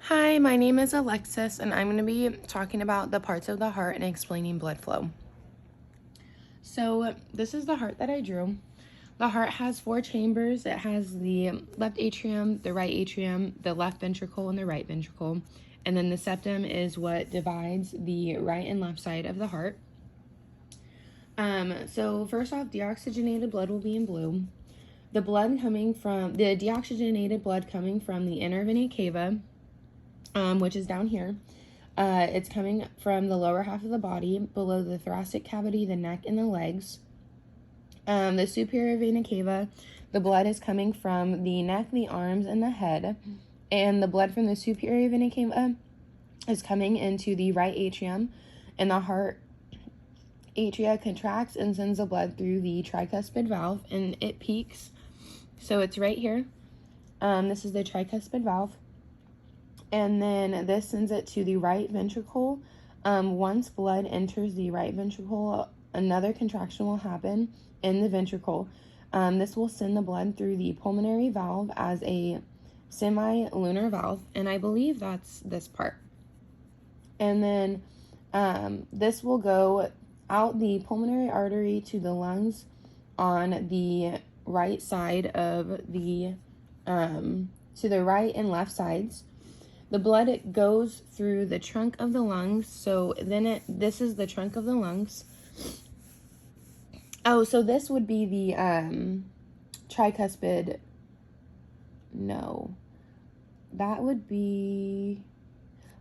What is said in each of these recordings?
Hi, my name is Alexis, and I'm going to be talking about the parts of the heart and explaining blood flow. So, this is the heart that I drew. The heart has 4 chambers. It has the left atrium, the right atrium, the left ventricle, and the right ventricle. And then the septum is what divides the right and left side of the heart. So first off, deoxygenated blood will be in blue. The deoxygenated blood coming from the inner vena cava, which is down here. It's coming from the lower half of the body, below the thoracic cavity, the neck, and the legs. The superior vena cava, the blood is coming from the neck, the arms, and the head. And the blood from the superior vena cava is coming into the right atrium, and the heart atria contracts and sends the blood through the tricuspid valve, and it peaks. So it's right here. This is the tricuspid valve. And then this sends it to the right ventricle. Once blood enters the right ventricle, another contraction will happen in the ventricle. This will send the blood through the pulmonary valve as a semi-lunar valve, and I believe that's this part. And then this will go out the pulmonary artery to the lungs on the right side of the, to the right and left sides. The blood goes through the trunk of the lungs, so then this is the trunk of the lungs. Oh, so this would be the tricuspid, no, that would be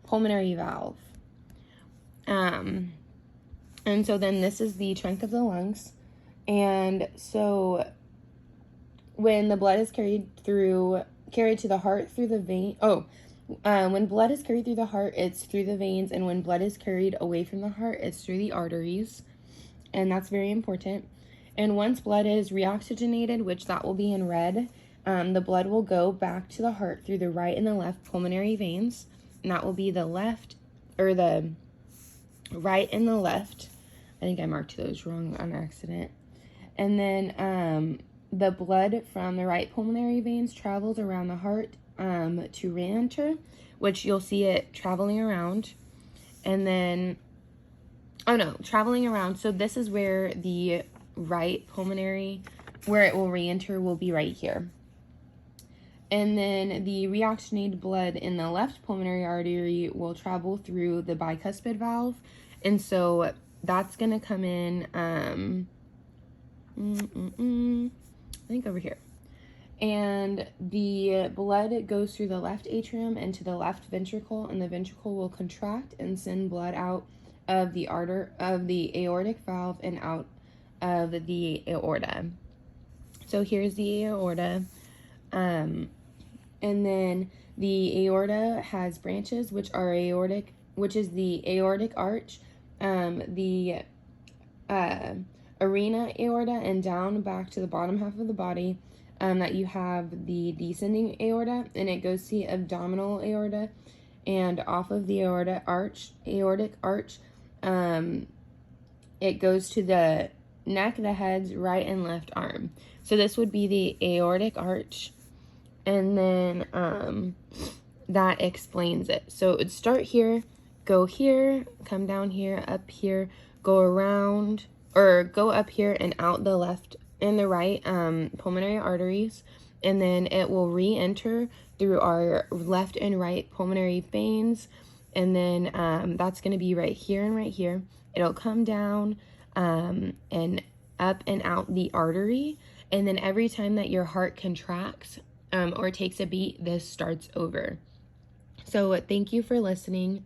pulmonary valve. And so then this is the trunk of the lungs, and so when the blood is carried to the heart through the vein, when blood is carried through the heart, it's through the veins, and when blood is carried away from the heart, it's through the arteries, and that's very important. And once blood is reoxygenated, which that will be in red, the blood will go back to the heart through the right and the left pulmonary veins, and that will be the left, or the right and the left. I think I marked those wrong on accident. And then the blood from the right pulmonary veins travels around the heart to re-enter, which you'll see it traveling around. And then, traveling around. So this is where the right pulmonary, where it will re-enter, will be right here. And then the reoxygenated blood in the left pulmonary artery will travel through the bicuspid valve. And so that's going to come in, I think over here. And the blood goes through the left atrium into the left ventricle, and the ventricle will contract and send blood out of the aortic valve and out of the aorta. So here's the aorta. And then the aorta has branches, which are aortic, which is the aortic arch, the arena aorta, and down back to the bottom half of the body. That you have the descending aorta, and it goes to the abdominal aorta, and off of the aortic arch, it goes to the neck, the head's right and left arm. So this would be the aortic arch, and then that explains it. So it would start here, go here, come down here, up here, go around, or go up here and out the left and the right pulmonary arteries, and then it will re-enter through our left and right pulmonary veins, and then that's going to be right here and right here. It'll come down and up and out the artery, and then every time that your heart contracts or takes a beat, this starts over. So thank you for listening.